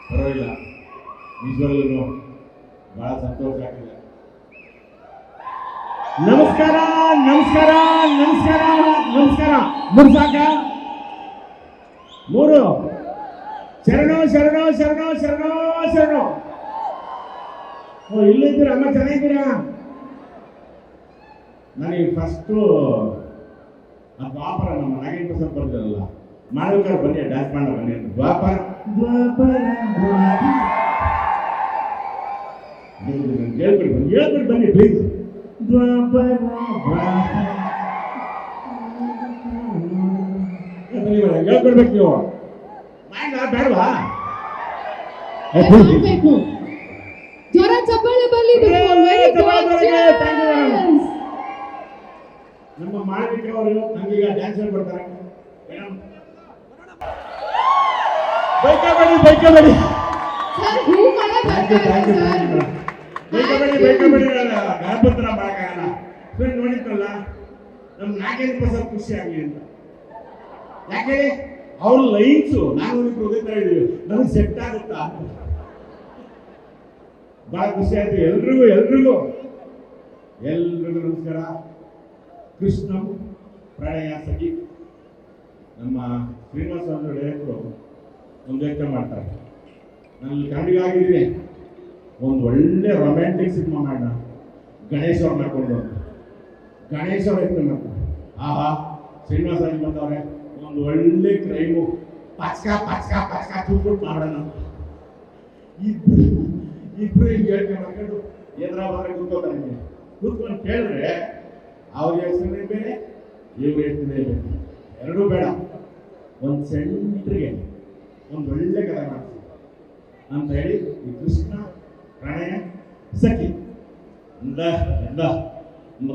ಪರವಾಗಿಲ್ಲ, ನಿಜವಾಗ್ಲೂ ಬಹಳ ಸಂತೋಷ ಆಗ್ತಿದೆ. ನಮಸ್ಕಾರ ನಮಸ್ಕಾರ ನಮಸ್ಕಾರ ನಮಸ್ಕಾರ. ಮೂರು ಸಾಕ? ಮೂರು. ಶರಣು ಶರಣು ಶರಣು ಶರಣು ಶರಣು. ಇಲ್ಲಿದ್ದೀರಾ? ಅಮ್ಮ ಚೆನ್ನಾಗಿದ್ದೀರಾ? ನನಗೆ ಫಸ್ಟು ಆ ದ್ವಾಪರ ನಮ್ಮ ನಾಗೇಂದ್ರ ಪ್ರಸಾದ್ ಬರ್ತಾರಲ್ಲ, ಮಾಡ್ಬೇಕಾದ್ರೆ ಬನ್ನಿ, ಡ್ಯಾನ್ಸ್ ಮಾಡ ಬನ್ನಿ ಅಂತ. ದ್ವಾಪರ ಹೇಳ್ಬಿಟ್ಟು ಬನ್ನಿ ಪ್ಲೀಸ್. ದ್ವಾಪರ ಹೇಳ್ಕೊಡ್ಬೇಕು ನೀವು. ಬೇಡವಾ? ಜೋರ ಚಪ್ಪಾಳೆ ಬರಲಿ. ನಮ್ಮ ಮಾಳವಿಕ ಅವರು ನಮಗೀಗ ಡ್ಯಾನ್ಸ್ ಹೇಳ್ಕೊಡ್ತಾರೆ. ಬೈಕಬೇಡಿ ಬೈಕಬೇಡಿ ಬೈಕಬೇಡಿ. ಗಣಪತ್ರ ಮಾಡಕ್ಕಾಗಲ್ಲ. ಫ್ರೆಂಡ್ ನೋಡಿದ್ರಲ್ಲ, ನಮ್ಮ ನಾಗೇಂದ್ರ ಪ್ರಸಾದ್ ಖುಷಿ ಆಗಲಿ ಅಂತ. ಯಾಕೆ ಅವ್ರ ಲೈನ್ಸು ನಾನು ಹೋಗಿತಾ ಇದೀವಿ, ನಮಗೆ ಸೆಟ್ ಆಗುತ್ತಾ? ಬಹಳ ಖುಷಿ ಆಯ್ತು. ಎಲ್ರಿಗೂ ಎಲ್ರಿಗೂ ಎಲ್ರಿಗೂ ನಮಸ್ಕಾರ. ಕೃಷ್ಣ ಪ್ರಣಯ ಸಖಿ ನಮ್ಮ ಶ್ರೀನಿವಾಸ ಅವರು ಡೈರೆಕ್ಟರು ಒಂದು ವ್ಯಕ್ತ ಮಾಡ್ತಾರೆ. ನಾನು ಕನ್ನಡಿಗಾಗಿದ್ದೀನಿ, ಒಂದು ಒಳ್ಳೆ ರೊಮ್ಯಾಂಟಿಕ್ ಸಿನಿಮಾ ಮಾಡೋಣ, ಗಣೇಶ್ ಅವ್ರು ಮಾಡ್ಕೊಂಡು. ಗಣೇಶ್ ಅವ್ರು ವ್ಯಕ್ತ ಮಾಡ್ತಾರೆ, ಆಹಾ ಶ್ರೀನಿವಾಸ ಬಂದವ್ರೆ, ಒಂದು ಒಳ್ಳೆ ಕ್ರೈಮು ಪಚ್ಕ ಪಚ್ಕ ಪಚ್ಕ ಕೂತ್ಬಿಟ್ಟು ಮಾಡೋಣ. ಇಬ್ರು ಹಿಂಗೆ ಹೇಳ್ಕೊಂಡು ಮಾಡ್ಕೊಂಡು ಎದುರ ಬಂದ್ರೆ ಕೂತ್ಕೋತಾರೆ. ಕೂತ್ಕೊಂಡು ಕೇಳಿದ್ರೆ ಅವ್ರ ಯೋಚನೆ ಬೇರೆ, ಇವ್ರ ಯೋಚನೆ ಬೇರೆ, ಎರಡೂ ಬೇಡ. ಒಂದು ಸೆಂಟ್ರಿಗೆ ಒಂದು ಒಳ್ಳೆ ಕಥೆ ಮಾಡ್ತೀವಿ ಅಂತ ಹೇಳಿ ಈ ಕೃಷ್ಣ ಪ್ರಣಯ ಸಖಿ இந்த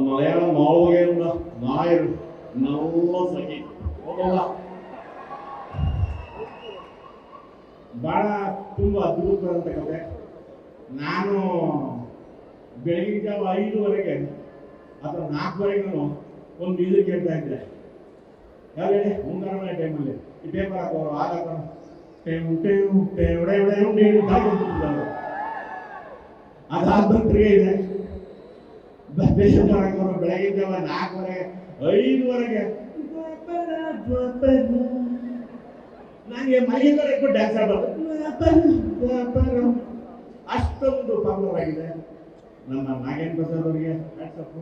ಮಲಯಾಳ ಮಾಳುಗೆಯಿಂದ ನಾಯರು ನಲ್ಲ ಸಖಿ ಬಹಳ ತುಂಬ ಅದ್ಭುತವಾದಂಥ ಕಥೆ. ನಾನು ಬೆಳಗಿನ ಜಾವ 5:30 ಅಥವಾ 4:00 ಒಂದು ಮ್ಯೂಸಿಕ್ ಕೇಳ್ತಾ ಇದ್ದೆ. ಯಾವ ಹೇಳಿ? ಮುಂಗಾರು ಟೈಮಲ್ಲಿ ಈ ಪೇಪರ್ ಹಾಕೋರು ಆಗ ಅದಾದ್ಮೇಲೆ ಇದೆ ಪೇಪರ್ ಹಾಕೋರು ಬೆಳಗಿನ ಜಾವ 4:00 5:00 ನನಗೆ ಮೈಂದರ ಡ್ಯಾನ್ಸ್ ಆಡೋದು ಅಷ್ಟೊಂದು ಪಾಪ್ಯುಲರ್ ಆಗಿದೆ. ನಮ್ಮ ನಾಗೇಂದ್ರ ಪ್ರಸಾದ್ ಅವರಿಗೆ ವಾಟ್ಸಪ್ಪು,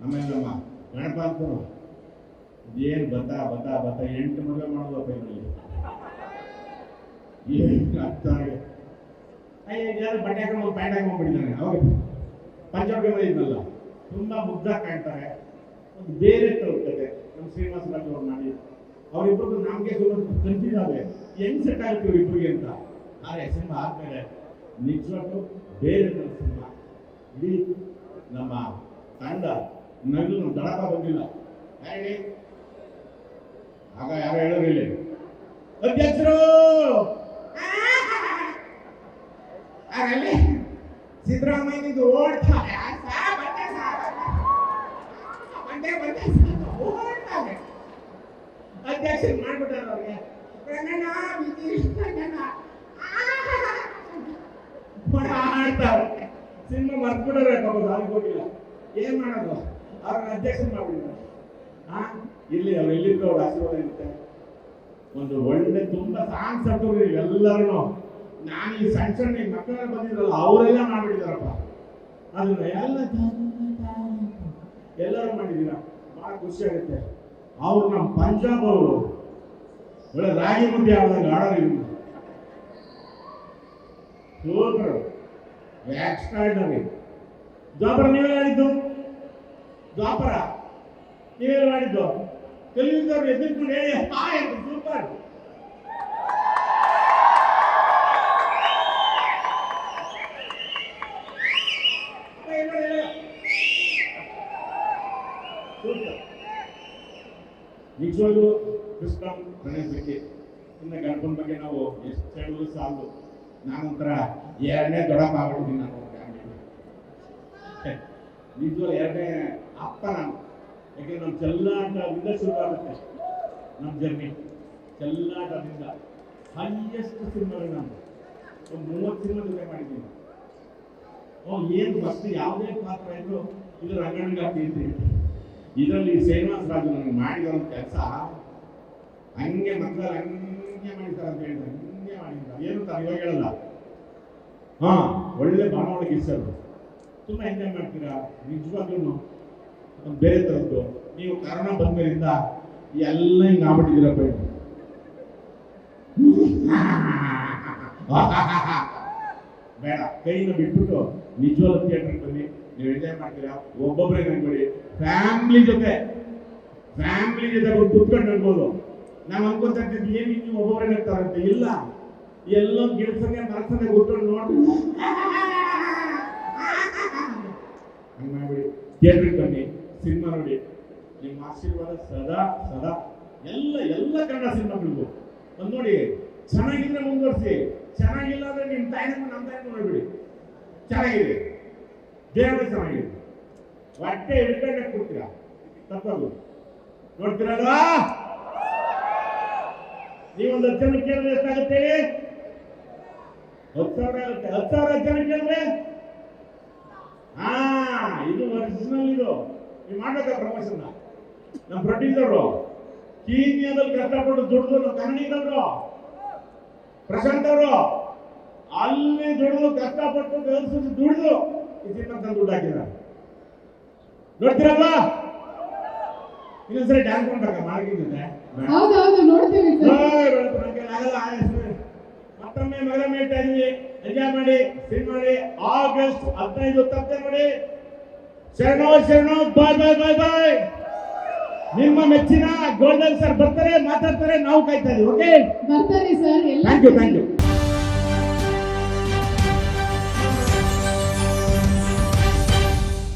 ಆಮೇಲೆ ನಮ್ಮ ಗಣಪ ಅಂತರು ಏನು ಬತ್ತಾ 8 ಮದುವೆ ಮಾಡೋದು ಪೈನಲ್ಲಿ ಅರ್ಥ ಆಗಿದೆ. ಯಾರು ಬಟ್ಟೆ ಹಾಕೊಂಡು ಒಂದು ಪ್ಯಾಂಟ್ ಹಾಕೊಂಡ್ಬಿಟ್ಟಿದ್ದಾನೆ. ಅವಾಗ ಪಂಚಮಿ ಮಾಡಿದ್ನಲ್ಲ, ತುಂಬ ಮುಗ್ದಾಗಿ ಕಾಣ್ತಾರೆ. ಒಂದು ಬೇರೆ ಕತೆ ನಮ್ಮ ಶ್ರೀನಿವಾಸ ರಾಜ್ ಅವ್ರು ಮಾಡಿ ಅವರಿಬ್ಬರು ನಮಗೆ ಸ್ವಲ್ಪ ಕನ್ಫ್ಯೂಸ್ ಹೆಂಗ್ ಸೆಟ್ ಆಗುತ್ತೆ ಇವ್ರಿಬ್ರಿಗೆ ಅಂತ. ಆದರೆ ಸಿನಿಮಾ ಆದ್ಮೇಲೆ ನಿಜವಾಗ್ಲೂ ಬೇರೆ ಸಿನಿಮಾ. ಇಡೀ ನಮ್ಮ ತಂಡ ನಗಲು ದಡಪ ಬಂದಿಲ್ಲ. ಹೇಳಿ ಆಗ ಯಾರು ಹೇಳೋರು ಇಲ್ಲಿ ಅಧ್ಯಕ್ಷರು ಸಿದ್ದರಾಮಯ್ಯನಿಂದು ಓಡ್ತಾರೆ, ಅಧ್ಯಕ್ಷ ಮಾಡ್ಬಿಟ್ಟಾರ ಅವ್ರಿಗೆ ಆಡ್ತಾರೆ. ಸಿನಿಮಾ ಮರ್ತ್ಬಿಟ್ಟಾರೆ, ಅದಕ್ಕೆ ಹೋಗಿಲ್ಲ. ಏನ್ ಮಾಡೋದು, ಅವ್ರನ್ನ ಅಧ್ಯಕ್ಷ ಮಾಡ್ಬಿಟ್ಟಿದ್ದಾರೆ. ಇಲ್ಲಿ ಅವ್ರು ಎಲ್ಲಿದ್ರು ಅವ್ರ ಆಶೀರ್ವಾದ ಇರುತ್ತೆ. ಒಂದು ಒಳ್ಳೆ ತುಂಬಾ ಸಾಂಗ್ಸ್ ಹಾಕೋರು ಎಲ್ಲರೂ. ನಾನು ಈ ಸಣ್ಣ ಸಣ್ಣ ಮಕ್ಕಳೆಲ್ಲ ಬಂದಿದ್ರಲ್ಲ ಅವರೆಲ್ಲ ಮಾಡ್ಬಿಟ್ಟಿದಾರಪ್ಪ. ಅದನ್ನ ಎಲ್ಲರೂ ಮಾಡಿದ್ದೀರಾ, ಬಹಳ ಖುಷಿ ಆಗುತ್ತೆ. ಅವ್ರು ನಮ್ಮ ಪಂಜಾಬ್ ಅವರು ಒಳ್ಳೆ ರಾಗಿ ಮುದ್ದೆ ಆಡೋದಂಗೆ ಆಡೋರು. Super, extraordinary. ದ್ವಾಪರ ನೀವೇ ಮಾಡಿದ್ದು? ದ್ವಾಪರ ನೀವೇ ಮಾಡಿದ್ದು? ಕಲಿಯುತ್ತವ್ರು ಎದ್ದಿದ್ದು ಹೇಳಿ ಸೂಪರ್. ನಿಜವಾಗ್ಲೂ ಕೃಷ್ಣ ಗಣೇಶ್ ಬಗ್ಗೆ, ಇನ್ನು ಗಣಪನ ಬಗ್ಗೆ ನಾವು ಎಷ್ಟು ಹೇಳಿದ್ರು ಸಾಲದು. ನಾನೊಂಥರ 2ನೇ ದೊಡ್ಡಪ್ಪ ಆಗ್ಬಿಟ್ಟಿದ್ದೀನಿ. ನಾನು ನಿಜವಾಗ್ಲೂ 2ನೇ ಅಪ್ಪ ನಾನು. ಯಾಕೆಂದ್ರೆ ನಮ್ಮ ಚೆಲ್ಲಾಟದಿಂದ ಶುರು ಆಗುತ್ತೆ ನಮ್ಮ ಜರ್ನಿ. ಚೆಲ್ಲಾಟದಿಂದ ಹೈಯೆಸ್ಟ್ ಸಿನಿಮಾ ನಾನು ಒಂದು 30 ಸಿನಿಮಾ ಜೊತೆ ಮಾಡಿದ್ದೀನಿ. ಏನು ಫಸ್ಟ್ ಯಾವುದೇ ಪಾತ್ರ ಇದ್ರು ಇದು ರಂಗಣ್ಣಿಗೆ ಹಾಕ್ತಿದ್ವಿ. ಇದರಲ್ಲಿ ಶ್ರೀನಿವಾಸ ರಾಜು ನನಗೆ ಮಾಡಿರೋ ಕೆಲಸ ಹಂಗೆ ಮಕ್ಕಳು ಹಂಗೆ ಮಾಡಿದ್ದಾರೆ ಅಂತ ಹೇಳಿದ್ರೆ ಹಂಗೆ ಮಾಡಿದ್ದಾರೆ. ಏನು ತರ ಇವಾಗ ಹೇಳಲ್ಲ. ಒಳ್ಳೆ ಬಾಣವಳ ಗೀಸರು ತುಂಬಾ ಎಂಜಾಯ್ ಮಾಡ್ತೀರಾ. ನಿಜವಾಗ್ಲೂ ಒಂದು ಬೇರೆ ತರದ್ದು. ನೀವು ಕರೋನಾ ಬಂದ್ಮೇಲಿಂದ ಎಲ್ಲ ಹಿಂಗೆ ಆಗ್ಬಿಟ್ಟಿದ್ದೀರಪ್ಪ. ಬೇಡ, ಕೈನ ಬಿಟ್ಬಿಟ್ಟು ನಿಜವಾದ ಥಿಯೇಟರ್ ಬನ್ನಿ, ನೀವು ಎಂಜಾಯ್ ಮಾಡ್ತೀರಾ. ಒಬ್ಬೊಬ್ಬರೇ ನನ್ಬೇಡಿ, ಫ್ಯಾಮಿಲಿ ಜೊತೆ ಕುತ್ಕೊಂಡು ನಡ್ಬೋದು. ನಾವು ಅನ್ಕೊಂತ ಇರ್ತೀವಿ ಏನು ನೀವು ಒಬ್ಬೊಬ್ಬರೇ ನಡ್ತಾರಂತೆ. ಇಲ್ಲ, ಎಲ್ಲೋ ಗಿಡಸನೆ ಮರಸನೆ ಕೂತ್ಕೊಂಡು ನೋಡಿ ಹಂಗೆ ಮಾಡ್ಬಿಡಿ. ಥಿಯೇಟ್ರಿಗೆ ಬನ್ನಿ, ಸಿನಿಮಾ ನೋಡಿ. ನಿಮ್ಮ ಆಶೀರ್ವಾದ ಸದಾ ಸದಾ ಎಲ್ಲ ಕನ್ನಡ ಸಿನಿಮಾಗಳಿಗೂ ಒಂದು ನೋಡಿ. ಚೆನ್ನಾಗಿದ್ರೆ ಮುಂದುವರಿಸಿ, ಚೆನ್ನಾಗಿಲ್ಲ ಅಂದ್ರೆ ನಿಮ್ಮ ತಾಯಿನ ನಮ್ಮ ತಾಯಿನ ನೋಡ್ಬಿಡಿ. ಚೆನ್ನಾಗಿದೆ, ದೇವರ ಚೆನ್ನಾಗಿದೆ, ಹೊಟ್ಟೆ ಹಿಡ್ಕೊಂಡೆ ಕೊಡ್ತೀರಾ. ತಪ್ಪದು ನೋಡ್ತೀರಲ್ವಾ? ನೀವೊಂದು 10 ಜನ ಕೇಳಿದ್ರೆ ಎಷ್ಟಾಗುತ್ತೆ? 10,000 ಆಗುತ್ತೆ. 10,000 ಜನ ಕೇಳಿದ್ರೆ ಇದು ಒರಿಜಿನಲ್. ಇದು ನೀವು ಮಾಡ್ಬೇಕಾ ಪ್ರಮೋಷನ್? ನಮ್ಮ ಪ್ರೊಡ್ಯೂಸರು ಕೀನ್ಯಾದಲ್ಲಿ ಕಷ್ಟಪಟ್ಟು ದುಡಿದು, ನಮ್ಮ ಕನ್ನಡಿಗರು ಪ್ರಶಾಂತ್ ಅವರು ಅಲ್ಲಿ ದುಡಿದು ಕಷ್ಟಪಟ್ಟು ಕೆಲಸ ದುಡಿದು ಇದನ್ನ ದುಡ್ಡು ಹಾಕಿದ್ದಾರೆ. ನೋಡ್ತೀರಲ್ವಾ? ಇನ್ನೊಂದ್ಸರಿ ಡ್ಯಾನ್ಸ್ ಮಾಡ್ಬೇಕಾ ಮಾಡಿದ್ರೆ ಹೌದೌದು ನೋಡ್ತೀವಿ ಸರ್. ಮತ್ತೊಮ್ಮೆ ಮಗಳ ಮೇಳ್ತಾ ಇದೀವಿ. ಎಂಜಾಯ್ ಮಾಡಿ, ಸಿನಿಮಾ ಮಾಡಿ. ಆಗಸ್ಟ್ 15 ತಪ್ಪದೆ ನೋಡಿ. ಶರಣು ಬಾಯ್ ಬಾಯ್ ಬಾಯ್ ಬಾಯ್. ನಿಮ್ಮ ಮೆಚ್ಚಿನ ಗೋಲ್ಡನ್ ಸರ್ ಬರ್ತಾರೆ, ಮಾತಾಡ್ತಾರೆ, ನಾವು ಕಾಯ್ತಾ ಇದೀವಿ. ಓಕೆ, ಬರ್ತಾರೆ ಸರ್. Thank you.